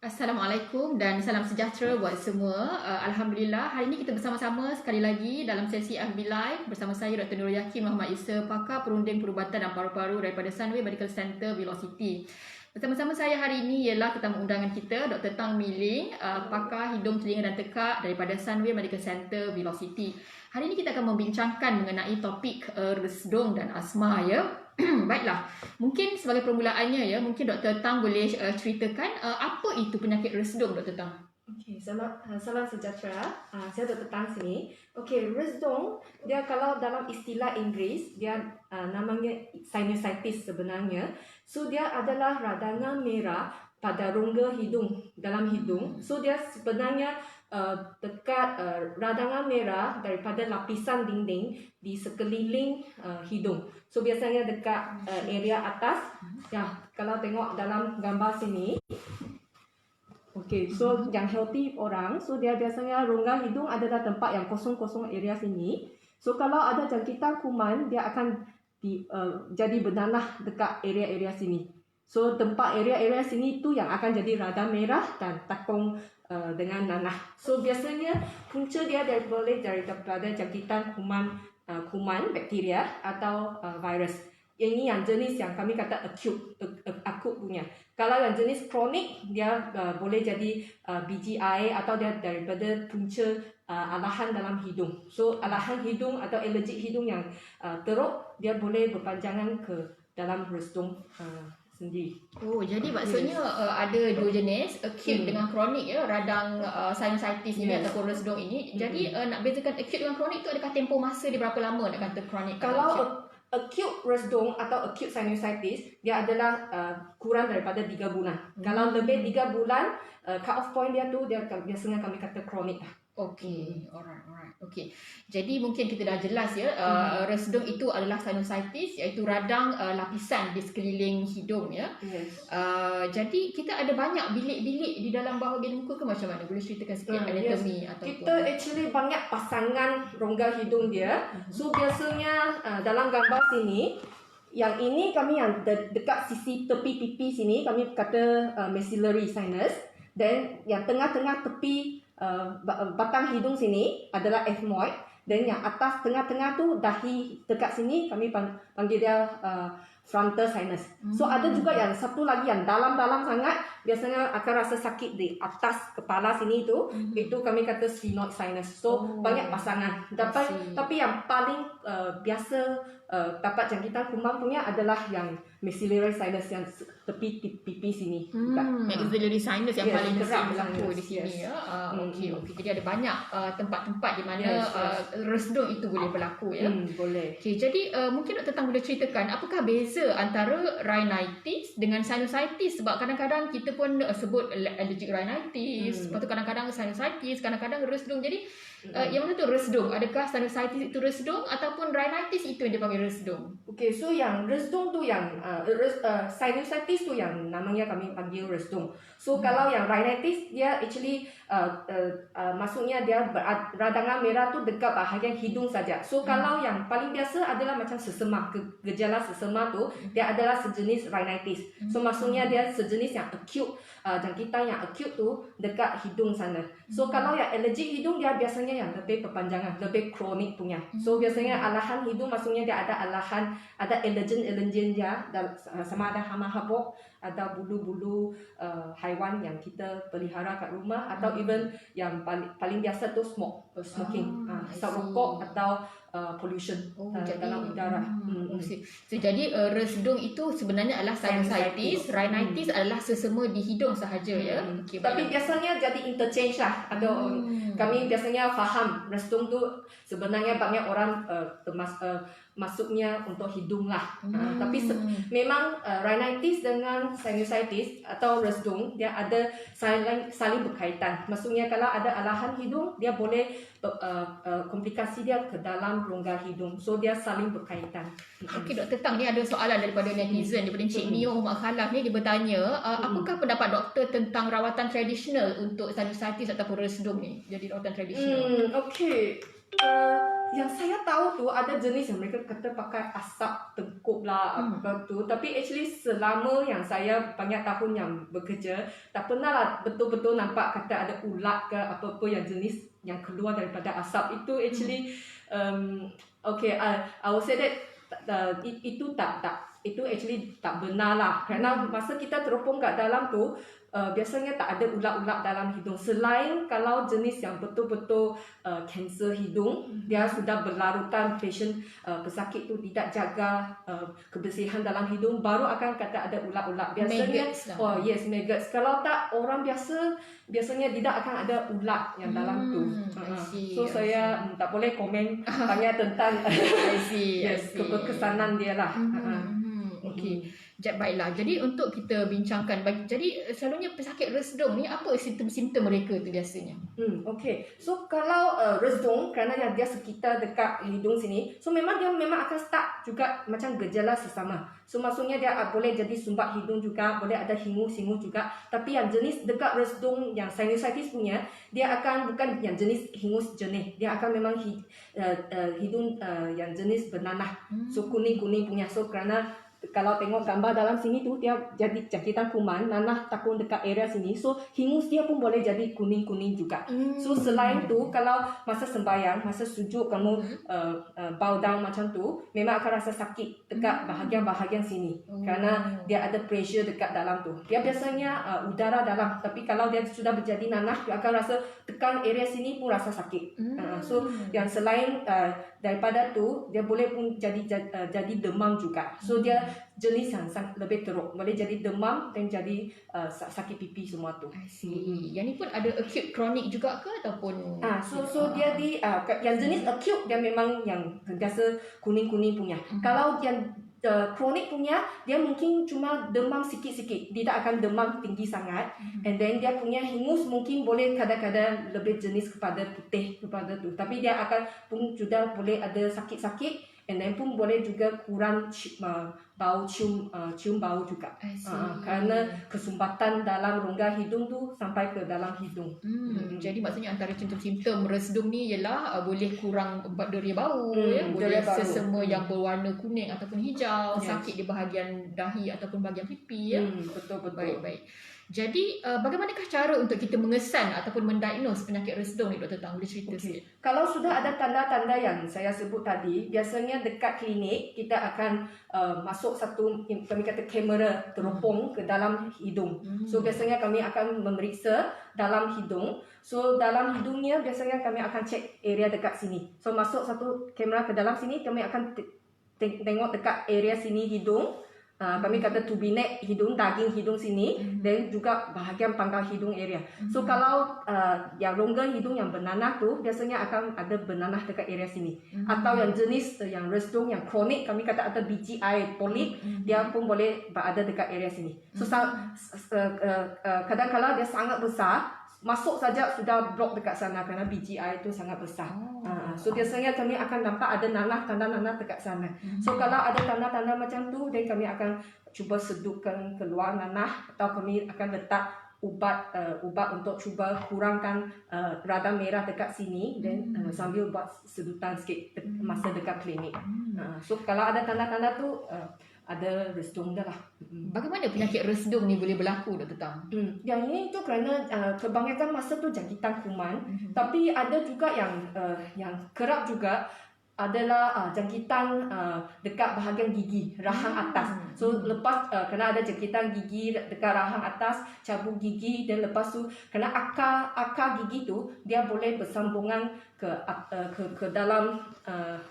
Assalamualaikum dan salam sejahtera buat semua. Alhamdulillah, hari ini kita bersama-sama sekali lagi dalam sesi FB Live bersama saya Dr. Nurul Yakin Muhammad Isa, pakar perunding perubatan dan paru-paru daripada Sunway Medical Center Velocity. Bersama-sama saya hari ini ialah tetamu undangan kita Dr. Tang Miling, pakar hidung, telinga dan tekak daripada Sunway Medical Center Velocity. Hari ini kita akan membincangkan mengenai topik resdung dan asma ya. Baiklah, mungkin sebagai permulaannya ya, mungkin Dr. Tang boleh ceritakan apa itu penyakit resdung, Dr. Tang? Okey, salam sejahtera. Saya Dr. Tan sini. Okey, resdung dia kalau dalam istilah Inggeris dia namanya sinusitis sebenarnya. So dia adalah radangan merah pada rongga hidung dalam hidung. So dia sebenarnya dekat radangan merah daripada lapisan dinding di sekeliling hidung. So biasanya dekat area atas. Ya, kalau tengok dalam gambar sini. Okey, so yang healthy orang, so dia biasanya rongga hidung adalah tempat yang kosong-kosong area sini. So kalau ada jangkitan kuman, dia akan jadi bernanah dekat area-area sini. So tempat area-area sini tu yang akan jadi radang merah dan takung dengan nanah. So biasanya punca dia boleh daripada jangkitan kuman bakteria atau virus. Ini yang jenis yang kami kata akut punya. Kalau yang jenis kronik, dia boleh jadi BGI atau dia daripada punca alahan dalam hidung. So alahan hidung atau alergik hidung yang teruk, dia boleh berpanjangan ke dalam resdung sendiri. Oh, jadi maksudnya ada dua jenis, acute dengan kronik ya, radang sinusitis ini ataupun resdung ini. Jadi nak bezakan acute dengan kronik tu adakah tempoh masa dia berapa lama nak kata kronik? Kalau acute resdung atau acute sinusitis, dia adalah kurang daripada 3 bulan. Kalau lebih 3 bulan, cut off point dia tu dia biasanya kami kata kronik lah. Okey, alright. Okey. Jadi mungkin kita dah jelas ya, resdung itu adalah sinusitis iaitu radang lapisan di sekeliling hidung ya. Yes. Jadi kita ada banyak bilik-bilik di dalam bahagian muka ke macam mana? Boleh ceritakan sikit anatomi yes. ataupun Kita actually banyak pasangan rongga hidung dia. So biasanya dalam gambar sini, yang ini kami yang dekat sisi tepi pipi sini kami kata maxillary sinus. Dan yang tengah-tengah tepi batang hidung sini adalah ethmoid. Dan yang atas tengah-tengah tu dahi dekat sini kami panggil dia frontal sinus. So ada juga yang satu lagi yang dalam-dalam sangat, biasanya akan rasa sakit di atas kepala sini tu, itu kami kata sphenoid sinus. So banyak pasangan. Tapi yang paling biasa dapat jangkitan kuman punya adalah yang maxillary sinus yang tepi pipi sini. Maxillary sinus yang paling kerap berlaku sinus, di sini yes. ya. Okey. Jadi ada banyak tempat-tempat di mana resdung itu boleh berlaku ya. Boleh. Okey, jadi mungkin Dr. Tang boleh ceritakan apakah beza antara rhinitis dengan sinusitis, sebab kadang-kadang kita pun sebut allergic rhinitis, lepas tu kadang-kadang sinusitis, kadang-kadang resdung. Jadi yang mana tu resdung? Adakah sinusitis itu resdung ataupun rhinitis itu yang dipanggil resdung? Okey, so yang resdung tu yang sinusitis tu yang namanya kami panggil resdung. So kalau yang rhinitis dia actually maksudnya dia radangan merah tu dekat bahagian hidung saja. So kalau yang paling biasa adalah macam sesema, gejala sesema tu dia adalah sejenis rhinitis. So maksudnya dia sejenis yang acute, jangkitan yang acute tu dekat hidung sana. So kalau yang alergik hidung dia biasanya yang lebih berpanjangan, lebih kronik punya. So biasanya alahan hidung maksudnya dia ada alahan, ada allergen dia, sama ada hama habuk, ada bulu-bulu haiwan yang kita pelihara kat rumah, atau even yang paling biasa tu smoking, hisap rokok atau pollution dalam udara. So, jadi resdung itu sebenarnya adalah sinusitis, rhinitis adalah sesema di hidung sahaja ya. Okay, tapi biasanya jadi interchange lah. Kami biasanya faham resdung tu sebenarnya banyak orang masuknya untuk hidung lah. Tapi memang rhinitis dengan sinusitis atau resdung dia ada saling berkaitan. Maksudnya kalau ada alahan hidung, dia boleh komplikasi dia ke dalam rongga hidung. So dia saling berkaitan. Okey, Dr. Tang, ni ada soalan daripada netizen, daripada Encik Nio Muhammad Khalaf ni. Dia bertanya, apakah pendapat doktor tentang rawatan tradisional untuk sinusitis ataupun resdung ni? Jadi rawatan tradisional. Okey. Yang saya tahu tu ada jenis yang mereka kata pakai asap tengkup lah apa tu. Tapi actually selama yang saya banyak tahun yang bekerja, tak pernah lah betul-betul nampak kata ada ulat ke apa-apa yang jenis yang keluar daripada asap. Itu actually okay, I will say that itu itu actually tak benar lah. Kerana masa kita teropong kat dalam tu, biasanya tak ada ulat-ulat dalam hidung. Selain kalau jenis yang betul-betul kanser hidung, dia sudah berlarutan, pasien pesakit tu tidak jaga kebersihan dalam hidung, baru akan kata ada ulat-ulat. Biasanya Maggots lah. oh yes, maggots. Kalau tak, orang biasanya tidak akan ada ulat yang dalam tu. I see, So I saya tak boleh komen banyak tentang I see, I yes, see. keberkesanan dia lah. Okey. Baiklah. Jadi untuk kita bincangkan, jadi selalunya pesakit resdung ni apa simptom-simptom mereka tu biasanya? Okay. So kalau resdung, kerana yang dia sekitar dekat hidung sini, so dia memang akan start juga macam gejala sesama. So maksudnya dia boleh jadi sumbat hidung juga, boleh ada hingus-hingus juga. Tapi yang jenis dekat resdung yang sinusitis punya, dia akan bukan yang jenis hingus jernih. Dia akan memang hidung yang jenis bernanah. So kuning-kuning punya. So kerana kalau tengok gambar dalam sini tu, dia jadi jangkitan kuman, nanah takun dekat area sini. So hingus dia pun boleh jadi kuning-kuning juga. So selain tu, kalau masa sembahyang, masa sujud kamu bow down macam tu, memang akan rasa sakit dekat bahagian-bahagian sini. Kerana dia ada pressure dekat dalam tu. Dia biasanya udara dalam, tapi kalau dia sudah menjadi nanah, dia akan rasa tekan area sini pun rasa sakit. So yang selain daripada tu, dia boleh pun jadi demam juga. So dia jenis yang lebih teruk, boleh jadi demam dan jadi sakit pipi semua tu. I see. Yang ni pun ada acute chronic juga ke ataupun so dia yang jenis acute dia memang yang biasa kuning-kuning punya. Kalau yang kronik punya, dia mungkin cuma demam sikit-sikit, tidak akan demam tinggi sangat. And then dia punya hingus mungkin boleh kadang-kadang lebih jenis kepada putih kepada tu. Tapi dia akan pun sudah boleh ada sakit-sakit. And then pun boleh juga kurang bau cium bau juga. Kerana kesumbatan dalam rongga hidung tu sampai ke dalam hidung. Jadi maksudnya antara simptom-simptom resdung ni ialah boleh kurang deria bau, boleh deria bau. sesama yang berwarna kuning ataupun hijau, Yes. sakit di bahagian dahi ataupun bahagian pipi. Betul-betul. Baik. Jadi bagaimanakah cara untuk kita mengesan ataupun mendiagnose penyakit resdung ni, Dr. Tang? Boleh cerita sikit? Kalau sudah ada tanda-tanda yang saya sebut tadi, biasanya dekat klinik kita akan masuk satu kami kata kamera teropong ke dalam hidung. So biasanya kami akan memeriksa dalam hidung. So dalam hidungnya biasanya kami akan cek area dekat sini. So masuk satu kamera ke dalam sini, kami akan tengok dekat area sini hidung. Kami kata tubinek hidung, daging hidung sini, dan juga bahagian pangkal hidung area. So kalau yang rongga hidung yang bernanah tu, biasanya akan ada bernanah dekat area sini. Atau yang jenis yang resdung yang kronik, kami kata ada BGI polip, dia pun boleh berada dekat area sini. So kadang-kadang dia sangat besar, masuk saja sudah blok dekat sana kerana BGI itu sangat besar. So biasanya kami akan nampak ada tanda nanah dekat sana. So kalau ada tanda-tanda macam tu, dan kami akan cuba sedutkan keluar nanah, atau kami akan letak ubat untuk cuba kurangkan radang merah dekat sini, dan sambil buat sedutan sikit masa dekat klinik. So kalau ada tanda-tanda tu, ada resdung dah lah. Bagaimana penyakit resdung ni boleh berlaku, Dr. Tang? Yang ini tu kerana kebanyakan masa tu jangkitan kuman, tapi ada juga yang kerap juga adalah jangkitan dekat bahagian gigi, rahang atas. So lepas kena ada jangkitan gigi dekat rahang atas, cabut gigi, dan lepas tu kena akar gigi tu dia boleh bersambungan ke dalam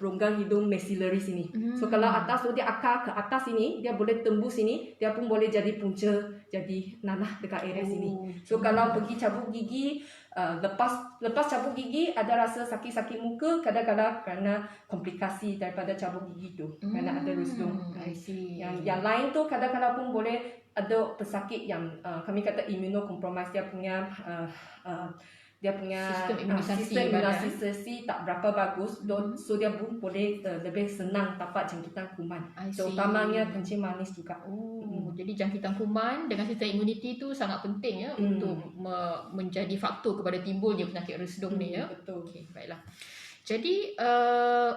rongga hidung maxillary sini. So kalau atas tu dia akar ke atas sini, dia boleh tembus sini, dia pun boleh jadi punca, jadi nanah dekat area sini. So kalau pergi cabut gigi, lepas cabut gigi ada rasa sakit-sakit muka, kadang-kadang kerana komplikasi daripada cabut gigi tu, kerana ada resdung. I see. Yang lain tu kadang-kadang pun boleh ada pesakit yang kami kata immunocompromised, dia punya sistem imunisasi tak berapa bagus, so dia pun boleh lebih senang dapat jangkitan kuman, terutamanya kencing manis juga. Jadi jangkitan kuman dengan sistem imuniti tu sangat penting untuk menjadi faktor kepada timbulnya penyakit resdung ni ya. Betul. Okey, baiklah. Jadi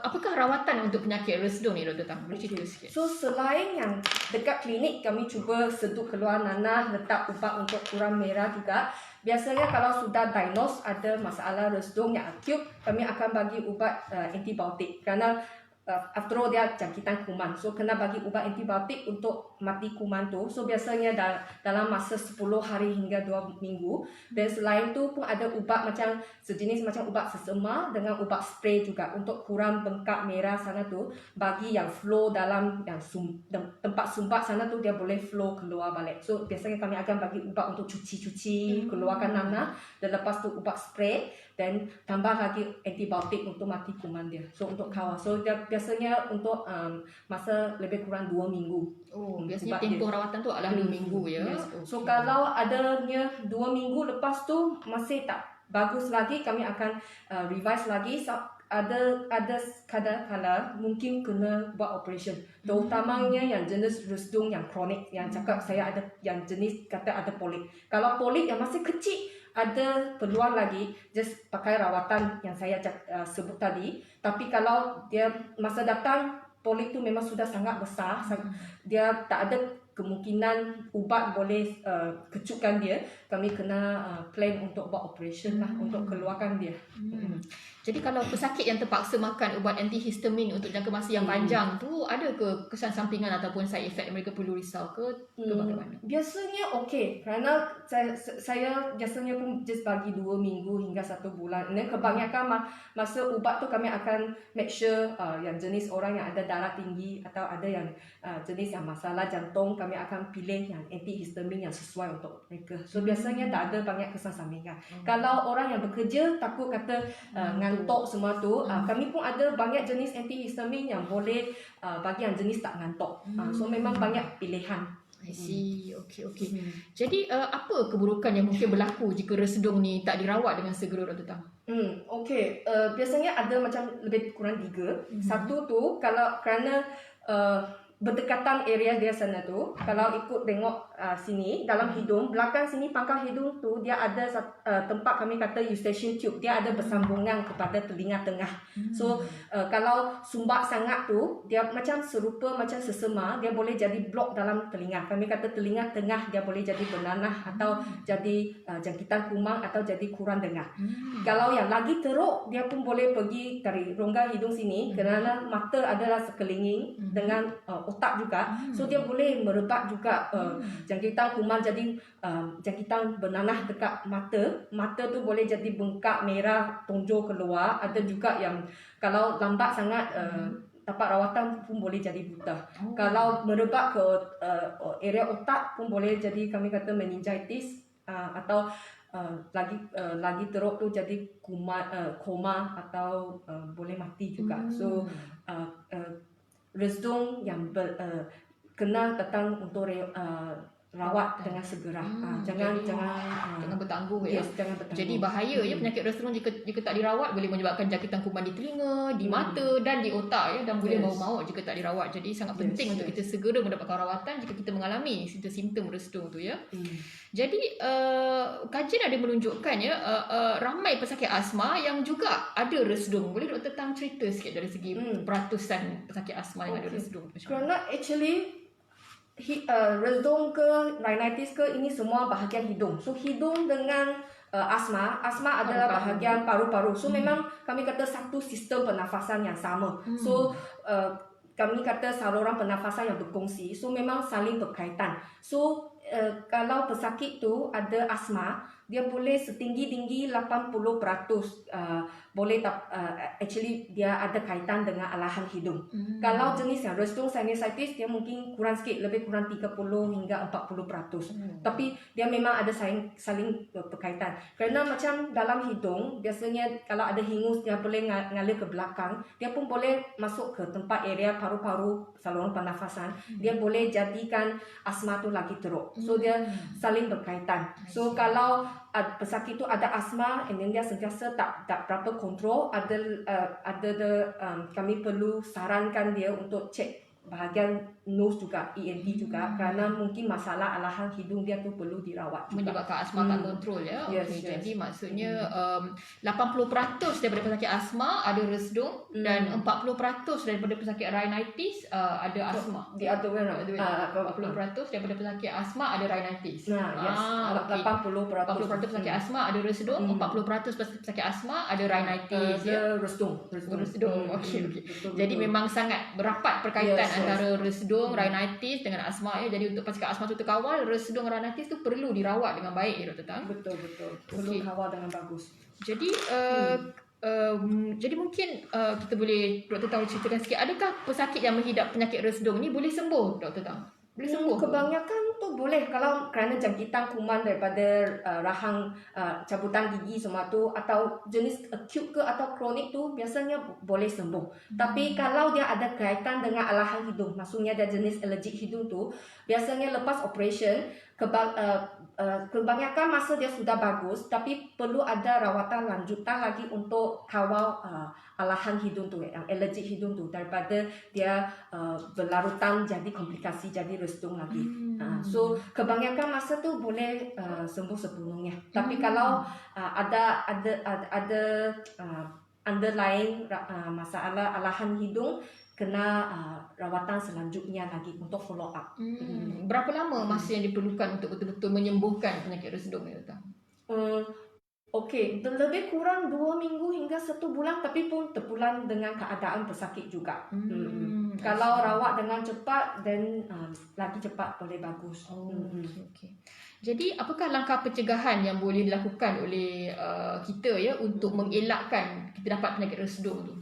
apakah rawatan untuk penyakit resdung ni Dr. Tang? Boleh cerita sikit? So selain yang dekat klinik kami cuba sedut keluar nanah, letak ubat untuk kurang merah juga. Biasanya kalau sudah diagnose ada masalah resdung yang akut, kami akan bagi ubat antibiotik kerana after all dia jangkitan kuman. So kena bagi ubat antibiotik untuk mati kuman tu. So biasanya dalam masa 10 hari hingga 2 minggu. Dan selain tu pun ada ubat macam sejenis macam ubat sesama dengan ubat spray juga untuk kurang bengkak merah sana tu, bagi yang flow dalam yang tempat sumbat sana tu dia boleh flow keluar balik. So biasanya kami akan bagi ubat untuk cuci-cuci, keluarkan nanah, dan lepas tu ubat spray dan tambah lagi antibiotik untuk mati kuman dia. So untuk kawal. So dia biasanya untuk masa lebih kurang 2 minggu. Oh, biasanya tempoh rawatan tu adalah 2 minggu ya. Yes. Okay. So kalau adanya 2 minggu lepas tu masih tak bagus lagi, kami akan revise lagi. So, ada kadang-kadang mungkin kena buat operation. Terutamanya yang jenis resdung yang kronik, yang cakap saya ada yang jenis kata ada polik. Kalau polik yang masih kecil, ada peluang lagi just pakai rawatan yang saya sebut tadi. Tapi kalau dia masa datang polik tu memang sudah sangat besar, dia tak ada kemungkinan ubat boleh kecutkan dia, kami kena plan untuk buat operation lah untuk keluarkan dia. Jadi kalau pesakit yang terpaksa makan ubat antihistamin untuk jangka masa yang panjang tu, ada ke kesan sampingan ataupun side effect mereka perlu risau ke bagaimana? Biasanya okey, kerana saya biasanya pun just bagi 2 minggu hingga 1 bulan. Dan kebanyakan masa ubat tu kami akan make sure yang jenis orang yang ada darah tinggi atau ada yang jenis yang masalah jantung, kami akan pilih yang antihistamin yang sesuai untuk mereka. So biasanya tak ada banyak kesan sampingan. Kalau orang yang bekerja takut kata ngantuk semua tu, kami pun ada banyak jenis antihistamin yang boleh bagi yang jenis tak ngantuk. So memang banyak pilihan. I see. Okay. Jadi apa keburukan yang mungkin berlaku jika resdung ni tak dirawat dengan segera, Dr. Tang? Okey. Biasanya ada macam lebih kurang 3. Satu tu kalau kerana berdekatan area dia sana tu, kalau ikut tengok sini dalam hidung, belakang sini pangkal hidung tu dia ada tempat kami kata eustachian tube, dia ada bersambungan kepada telinga tengah. So kalau sumbat sangat tu dia macam serupa macam sesama, dia boleh jadi blok dalam telinga. Kami kata telinga tengah dia boleh jadi bernanah atau jadi jangkitan kuman atau jadi kurang dengar. Kalau yang lagi teruk, dia pun boleh pergi dari rongga hidung sini kerana mata adalah sekelilingin dengan otak juga. So dia boleh merebak juga jangkitan kuman, jadi jangkitan bernanah dekat mata. Mata tu boleh jadi bengkak merah, tonjol keluar. Ada juga yang kalau lambat sangat dapat rawatan pun boleh jadi buta. Kalau merebak ke area otak pun boleh jadi kami kata meningitis atau lagi teruk tu jadi koma atau boleh mati juga. So resdung yang kena datang untuk rawat dengan segera. Jangan bertangguh ya. Yes, jangan bertangguh. Jadi bahaya ya penyakit resdung jika tak dirawat, boleh menyebabkan jangkitan kuman di telinga, di mata dan di otak ya, dan boleh bawa maut jika tak dirawat. Jadi sangat penting untuk kita segera mendapatkan rawatan jika kita mengalami simptom resdung tu ya. Jadi kajian ada menunjukkan ya ramai pesakit asma yang juga ada resdung. Boleh Dr. Tang cerita sikit dari segi peratusan pesakit asma yang ada resdung? Kerana actually resdung ke rhinitis ke ini semua bahagian hidung. So hidung dengan asma adalah bahagian paru-paru. So memang kami kata satu sistem pernafasan yang sama. So kami kata saluran pernafasan yang berkongsi. So memang saling berkaitan. So kalau pesakit tu ada asma, dia boleh setinggi-tinggi 80% boleh actually dia ada kaitan dengan alahan hidung. Kalau jenis yang resdung sinusitis, dia mungkin kurang sikit, lebih kurang 30 hingga 40%. Tapi dia memang ada saling berkaitan. Kerana macam dalam hidung, biasanya kalau ada hingus dia boleh ngalir ke belakang, dia pun boleh masuk ke tempat area paru-paru, saluran pernafasan. Dia boleh jadikan asma tu lagi teruk. So dia saling berkaitan. So kalau pesakit tu ada asma, and then dia sentiasa tak berapa kontrol, kami perlu sarankan dia untuk cek bahagian nose juga, ENT juga, kerana mungkin masalah alahan hidung dia tu perlu dirawat juga. Menyebabkan asma tak kontrol ya. Yes, Okey, yes. jadi maksudnya 80% daripada pesakit asma ada resdung dan 40% daripada pesakit rhinitis ada asma. The other way around. 40% daripada pesakit asma ada rhinitis. Nah, yes. Okey. 40% pesakit asma ada resdung, 40% pesakit asma ada rhinitis ya. Dia resdung. Okey. Betul. Jadi memang sangat berapat perkaitan Yes. antara resdung, rhinitis dengan asma ya. Jadi untuk pastikan asma tu terkawal, resdung rhinitis tu perlu dirawat dengan baik ya Dr. Tang. Betul. Perlu kawal dengan bagus. Jadi jadi mungkin kita boleh Dr. Tang ceritakan sikit, adakah pesakit yang menghidap penyakit resdung ni boleh sembuh Dr. Tang? Boleh sembuh? Kebanyakan tu boleh kalau kerana jangkitan kuman daripada rahang cabutan gigi semua tu, atau jenis acute ke atau kronik tu biasanya boleh sembuh. Tapi kalau dia ada kaitan dengan alahan hidung, maksudnya dia jenis allergic hidung tu, biasanya lepas operation kebanyakan masa dia sudah bagus, tapi perlu ada rawatan lanjutan lagi untuk kawal alahan hidung tu, yang allergic hidung tu, daripada dia berlarutan jadi komplikasi, jadi resdung lagi. So kebanyakan masa tu boleh sembuh sepenuhnya. Tapi kalau ada underlying masalah alahan hidung, kena rawatan selanjutnya lagi untuk follow up. Berapa lama masa yang diperlukan untuk betul-betul menyembuhkan penyakit resdung ni Dr. Tang? Okey, lebih kurang 2 minggu hingga 1 bulan, tapi pun terpulang dengan keadaan pesakit juga. Kalau rawat dengan cepat, then lagi cepat boleh bagus. Okay. Jadi apakah langkah pencegahan yang boleh dilakukan oleh kita ya untuk mengelakkan kita dapat penyakit resdung tu?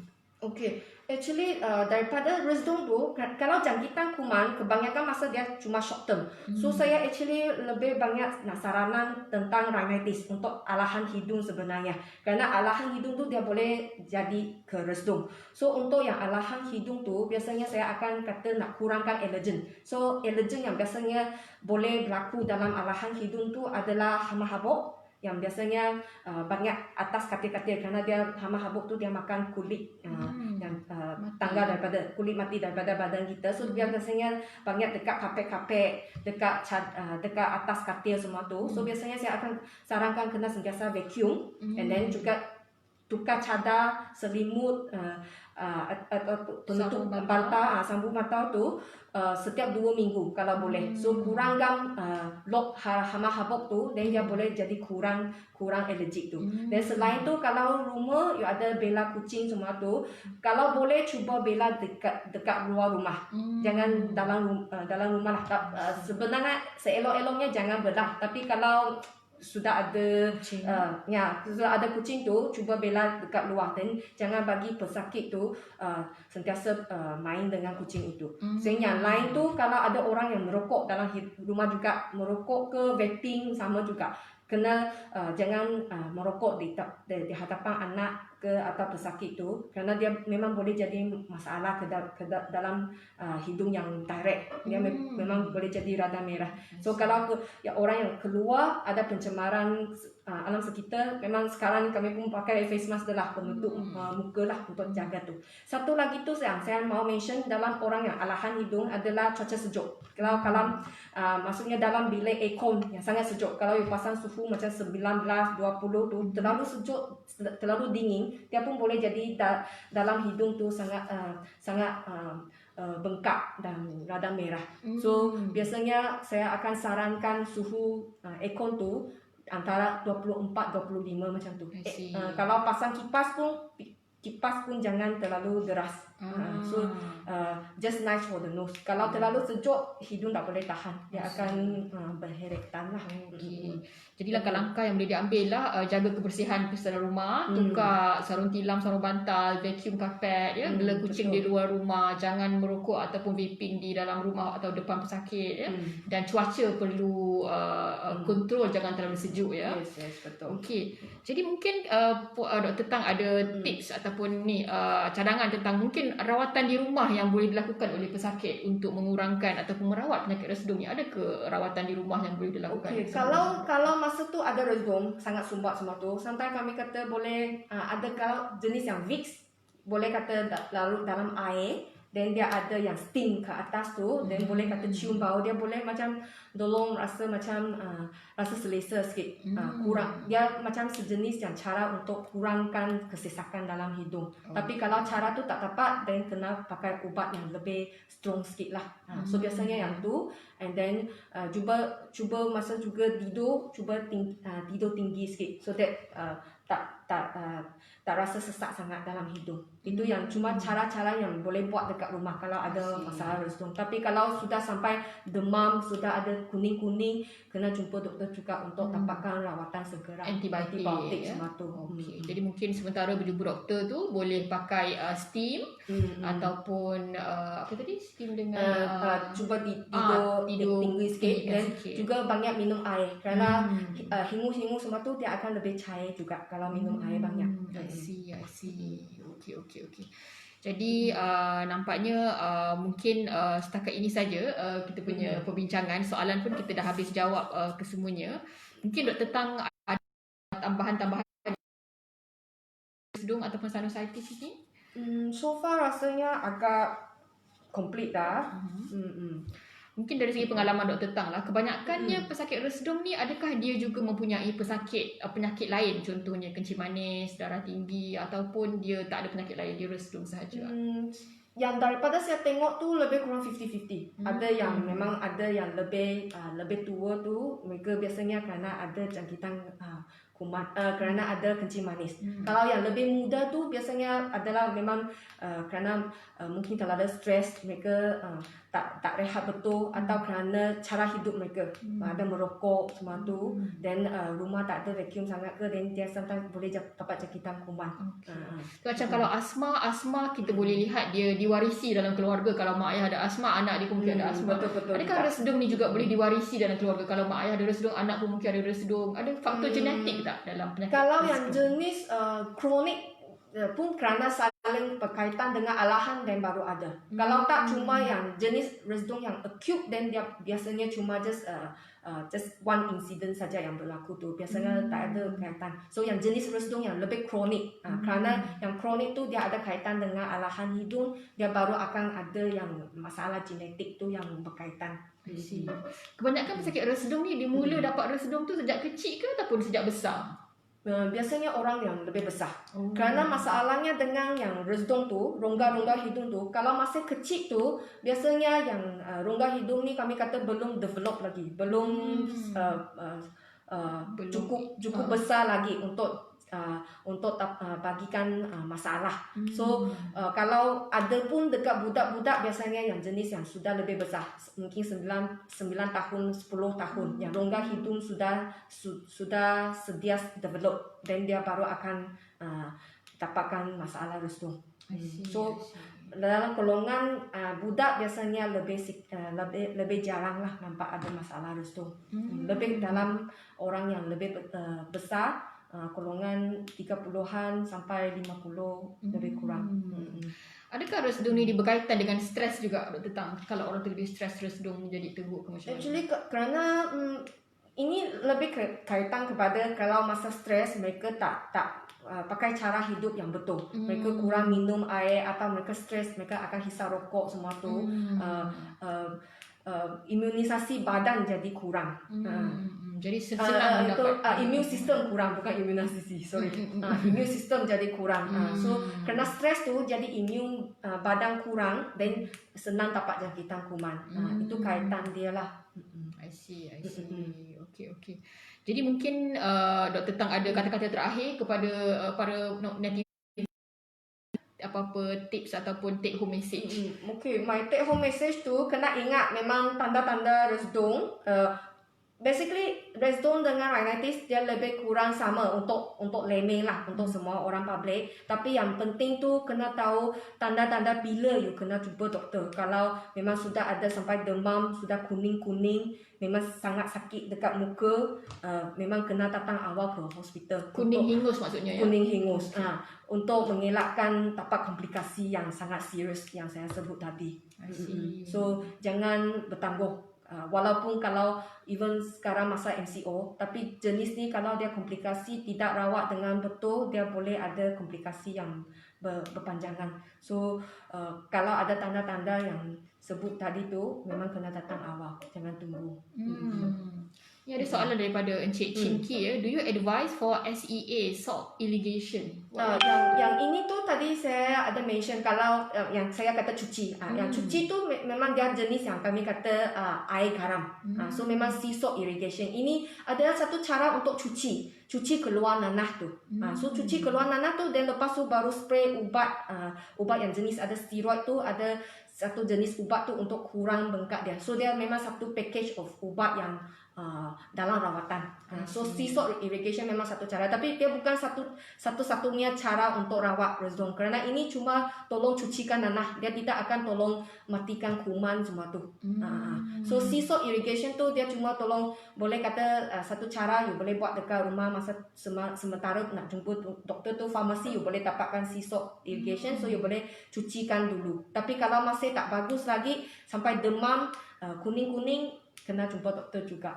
Okey, actually daripada resdung tu, kalau jangkitan kuman, kebanyakan masa dia cuma short term. So saya actually lebih banyak nak saranan tentang rhinitis untuk alahan hidung sebenarnya. Kerana alahan hidung tu dia boleh jadi ke resdung. So untuk yang alahan hidung tu, biasanya saya akan kata nak kurangkan allergen. So allergen yang biasanya boleh berlaku dalam alahan hidung tu adalah hama habuk, yang biasanya banyak atas katil-katil, kerana dia hama habuk tu dia makan kulit yang tangga daripada kulit mati daripada badan kita. So dia biasanya banyak dekat kapek-kapek, dekat atas katil semua tu. So biasanya saya akan sarankan kena sentiasa vacuum, and then juga tukar cadar, selimut, atau penutup bantal, sambung bantal tu setiap 2 minggu kalau boleh. So kurangkan lock hama habuk tu, dan dia boleh jadi kurang allergic tu. Dan selain tu, kalau rumah you ada bela kucing semua tu, kalau boleh cuba bela dekat luar rumah. Jangan dalam rumah lah. Sebenarnya seelok-eloknya jangan belah, tapi kalau sudah ada sudah ada kucing tu, cuba bela dekat luar, dan jangan bagi pesakit tu sentiasa main dengan kucing itu. Yang lain tu, kalau ada orang yang merokok dalam rumah juga, merokok ke vaping sama juga, kena jangan merokok di hadapan anak ke atau pesakit tu, kerana dia memang boleh jadi masalah ke dalam hidung yang direct. Dia memang boleh jadi radang merah. So kalau orang yang keluar ada pencemaran alam sekitar, memang sekarang ni kami pun pakai face mask dah, penutup muka lah untuk jaga tu. Satu lagi tu saya mau mention dalam orang yang alahan hidung adalah cuaca sejuk. Kalau maksudnya dalam bilik aircon yang sangat sejuk, kalau you pasang suhu macam 19, 20 tu, terlalu sejuk, terlalu dingin, dia pun boleh jadi dalam hidung tu sangat bengkak dan radang merah. So biasanya saya akan sarankan suhu aircon tu antara 24-25 macam tu. Kalau pasang kipas pun jangan terlalu deras. So just nice for the nose. Kalau terlalu sejuk, hidung tak boleh tahan, dia akan berheret-tan lah. Jadi langkah-langkah yang boleh diambil lah, jaga kebersihan dalam rumah, tukar sarung tilam, sarung bantal, vacuum karpet ya, bela kucing di luar rumah, jangan merokok ataupun vaping di dalam rumah atau depan pesakit ya. Dan cuaca perlu kontrol, jangan terlalu sejuk ya. Yes, betul. Okey. Jadi mungkin Dr. Tang ada tips ataupun cadangan tentang mungkin rawatan di rumah yang boleh dilakukan oleh pesakit untuk mengurangkan ataupun merawat penyakit resdung ni. Ada ke rawatan di rumah yang boleh dilakukan? Okey, kalau masa tu ada resdung sangat sumbat semua tu, sometimes kami kata boleh ada kalau jenis yang Vicks, boleh kata larut dalam air, then dia ada yang steam ke atas tu, then boleh kata cium bau, dia boleh macam tolong rasa macam rasa selesa sikit, kurang, dia macam sejenis yang cara untuk kurangkan kesesakan dalam hidung. Tapi kalau cara tu tak tepat, then kena pakai ubat yang lebih strong sikit lah. So biasanya yang tu, and then cuba masa juga tidur, cuba tidur tinggi sikit, so that tak rasa sesak sangat dalam hidung. Itu yang cuma cara-cara yang boleh buat dekat rumah kalau ada masalah resdung. Tapi kalau sudah sampai demam, sudah ada kuning-kuning, kena jumpa doktor juga untuk dapatkan rawatan segera. Antibiotik ya? semua tu. Okay. Jadi mungkin sementara berjumpa doktor tu boleh pakai steam ataupun apa tadi, steam dengan cuba tidur tinggi sikit, dan juga banyak minum air kerana hingus-hingus semua tu dia akan lebih cair juga kalau minum air banyak. I see. Okay. Jadi nampaknya mungkin setakat ini saja kita punya perbincangan. Soalan pun kita dah habis jawab kesemuanya. Mungkin Dr. Tang ada tambahan-tambahan resdung ataupun sinusitis ini? So far rasanya agak complete dah. Mungkin dari segi pengalaman Dr. Tang lah, kebanyakannya pesakit resdung ni adakah dia juga mempunyai penyakit lain, contohnya kencing manis, darah tinggi, ataupun dia tak ada penyakit lain, dia resdung sahaja? Yang daripada saya tengok tu lebih kurang 50-50. Ada yang memang ada yang lebih tua tu, mereka biasanya kerana ada jangkitan kuman, kerana ada kencing manis. Kalau yang lebih muda tu biasanya adalah memang kerana mungkin terlalu stres, mereka tak rehat betul, atau kerana cara hidup mereka ada merokok semua tu, dan rumah tak ada vacuum sangat ke, dan dia sometimes boleh dapat jangkitan kuman. Macam kalau asma kita boleh lihat dia diwarisi dalam keluarga. Kalau mak ayah ada asma, anak dia pun mungkin ada asma. Betul. Adakah resdung ni juga boleh diwarisi dalam keluarga? Kalau mak ayah ada resdung, anak pun mungkin ada resdung. Ada faktor genetik tak dalam penyakit Kalau resdung? yang jenis kronik pun kerana saling berkaitan dengan alahan dan baru ada. Kalau tak cuma yang jenis resdung yang acute, dan dia biasanya cuma just one incident saja yang berlaku tu. Biasanya tak ada kaitan. So yang jenis resdung yang lebih kronik, kerana yang kronik tu dia ada kaitan dengan alahan hidung, dia baru akan ada yang masalah genetik tu yang berkaitan. Kebanyakan pesakit resdung ni dimula dapat resdung tu sejak kecil ke ataupun sejak besar? Biasanya orang yang lebih besar. Kerana masalahnya dengan yang resdung tu, rongga-rongga hidung tu, kalau masih kecil tu, biasanya yang rongga hidung ni kami kata belum develop lagi, belum cukup besar lagi untuk bagikan masalah. So kalau ada pun dekat budak-budak, biasanya yang jenis yang sudah lebih besar, mungkin 9 tahun, 10 tahun, yang rongga hidung sudah sedia develop, dan dia baru akan dapatkan masalah resdung. So dalam golongan budak biasanya lebih jarang lah nampak ada masalah resdung. Lebih dalam orang yang lebih besar, golongan 30-an sampai 50 lebih kurang. Adakah resdung ni berkaitan dengan stres juga, Dr. Tang? Kalau orang tu lebih stres, resdung menjadi teruk ke macam mana? Actually kerana ini lebih kaitan kepada kalau masa stres mereka tak pakai cara hidup yang betul. Mereka kurang minum air, atau mereka stres, mereka akan hisap rokok semua tu. Imunisasi badan jadi kurang. Jadi senang mendapat immune system kurang, bukan imunisasi, sorry. Immune system jadi kurang. So kerana stres tu jadi immune badan kurang, dan senang dapat jangkitan kuman. Itu kaitan dia lah. I see. Okay. Jadi mungkin Dr. Tang ada kata-kata terakhir kepada para netizen, apa-apa tips ataupun take home message? Okay, my take home message tu kena ingat memang tanda-tanda resdung. Basically resdung dengan rhinitis dia lebih kurang sama untuk layman lah, untuk semua orang public. Tapi yang penting tu kena tahu tanda-tanda bila you kena jumpa doktor. Kalau memang sudah ada sampai demam, sudah kuning-kuning, memang sangat sakit dekat muka, memang kena datang awal ke hospital. Kuning hingus maksudnya ya? Kuning hingus. Untuk mengelakkan dapat komplikasi yang sangat serius yang saya sebut tadi. So jangan bertangguh. Walaupun kalau even sekarang masa MCO, tapi jenis ni kalau dia komplikasi tidak rawat dengan betul, dia boleh ada komplikasi yang berpanjangan. So kalau ada tanda-tanda yang sebut tadi tu memang kena datang awal, jangan tunggu. Ini ada soalan daripada Encik Chinky ya. Do you advise for SEA, salt irrigation? Yang ini tu tadi saya ada mention kalau yang saya kata cuci. Yang cuci tu memang dia jenis yang kami kata air garam. So memang sea salt irrigation. Ini adalah satu cara untuk cuci keluar nanah tu. So cuci keluar nanah tu dan lepas tu baru spray ubat yang jenis ada steroid tu, ada satu jenis ubat tu untuk kurang bengkak dia. So dia memang satu package of ubat yang dalam rawatan. So sea salt irrigation memang satu cara, tapi dia bukan satu-satunya cara untuk rawat rezdong, kerana ini cuma tolong cucikan nanah, dia tidak akan tolong matikan kuman semua tu. So sea salt irrigation tu dia cuma tolong, boleh kata satu cara you boleh buat dekat rumah masa sementara nak jumpa doktor tu, farmasi you boleh dapatkan sea salt irrigation, so you boleh cucikan dulu. Tapi kalau masih tak bagus lagi sampai demam kuning-kuning, kena jumpa doktor juga.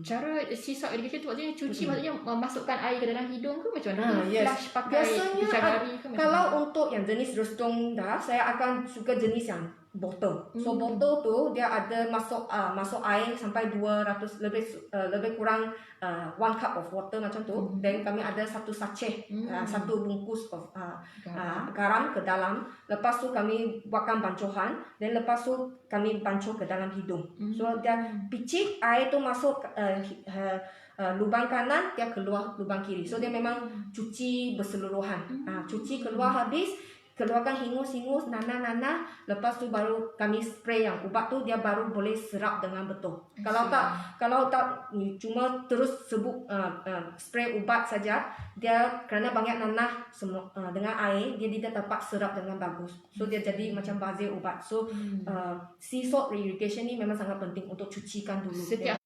Cara sea salt irrigation tu maksudnya cuci, maksudnya memasukkan air ke dalam hidung ke macam mana? Yes. Flush pakai bicagari ke macam kalau mana? untuk yang jenis rezdong dah, saya akan suka jenis yang botol. So botol tu dia ada masuk air sampai 200 lebih kurang 1 cup of water macam tu. Then kami ada satu sachet, satu bungkus of garam ke dalam. Lepas tu kami buatkan bancuhan, dan lepas tu kami bancuh ke dalam hidung. So dia picit air tu masuk lubang kanan, dia keluar lubang kiri. So dia memang cuci berseluruhan. Cuci keluar habis, keluarkan hingus-hingus, nanah-nanah. Lepas tu baru kami spray yang ubat tu, dia baru boleh serap dengan betul. Kalau tak cuma terus sebut spray ubat saja, dia kerana banyak nanah semua dengan air, dia tidak dapat serap dengan bagus. So dia jadi macam bazir ubat. So sea salt irrigation ni memang sangat penting untuk cucikan dulu. Setiap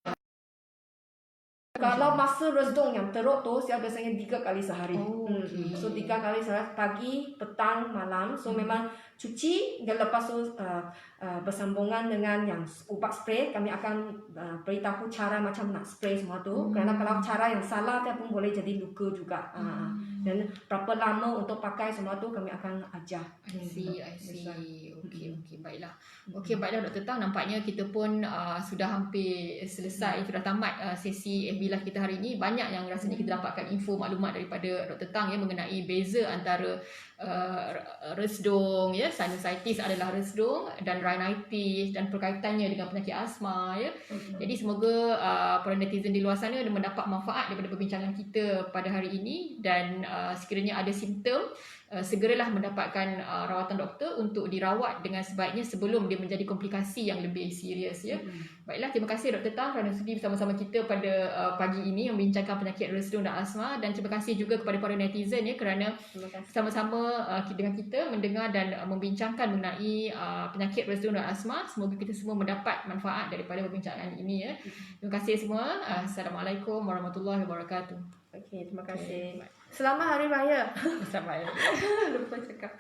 kalau masa rezdong yang teruk tu, saya biasanya 3 kali sehari. So 3 kali sehari, pagi, petang, malam. So memang cuci, dan lepas tu bersambungan dengan yang ubat spray, kami akan beritahu cara macam nak spray semua tu. Kerana kalau cara yang salah, dia pun boleh jadi luka juga. Dan berapa lama untuk pakai semua tu, kami akan ajar. I see. Okey, baiklah. Baiklah Dr. Tang, nampaknya kita pun sudah hampir selesai, sudah tamat sesi FB Live kita hari ini. Banyak yang rasanya kita dapatkan info, maklumat daripada Dr. Tang ya, mengenai beza antara rezdong ya, sinusitis adalah rezdong, dan rhinitis, dan perkaitannya dengan penyakit asma ya. Jadi semoga para netizen di luar sana mendapat manfaat daripada perbincangan kita pada hari ini, dan sekiranya ada simptom, segeralah mendapatkan rawatan doktor untuk dirawat dengan sebaiknya sebelum dia menjadi komplikasi yang lebih serius ya. Baiklah, terima kasih Dr. Tang kerana sudi bersama-sama kita pada pagi ini membincangkan penyakit rezdong dan asma, dan terima kasih juga kepada para netizen ya kerana sama-sama dengan kita mendengar dan membincangkan mengenai penyakit rezdong dan asma. Semoga kita semua mendapat manfaat daripada perbincangan ini ya. Terima kasih semua. Assalamualaikum warahmatullahi wabarakatuh. Okey, terima kasih. Selamat Hari Raya. Selamat Hari Raya. Lupa cakap.